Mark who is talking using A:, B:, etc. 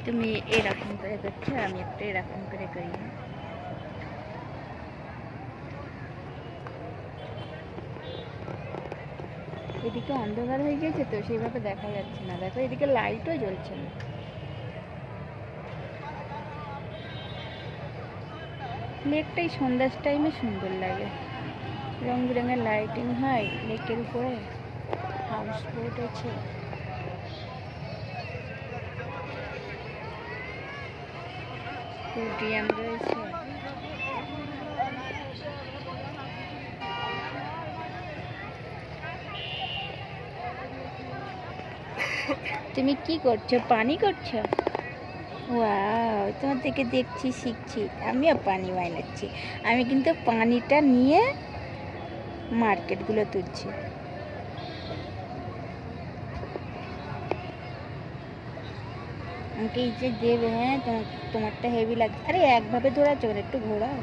A: তুমি এরকম করে করছো, আমি একটা এরকম করে করি। এদিকে অন্ধকার হয়ে গেছে তো সেইভাবে দেখা যাচ্ছে না। দেখো এদিকে লাইটও জ্বলছে না। লেকটাই সন্ধ্যার টাইমে সুন্দর লাগে, রং বেরঙের লাইটিং হয় লেকের উপরে, হাউস বোট আছে। স্টেডিয়াম রয়েছে। তুমি কি করছো? পানি করছো? ওয়াও, তোমার থেকে দেখছি শিখছি, আমিও পানি বানাচ্ছি। আমি কিন্তু পানিটা নিয়ে মার্কেটগুলো তুলছি। আমাকে এই যে দেবে, হ্যাঁ তোমারটা হেভি লাগছে। আরে একভাবে ধরা চলে, একটু ঘোরাও।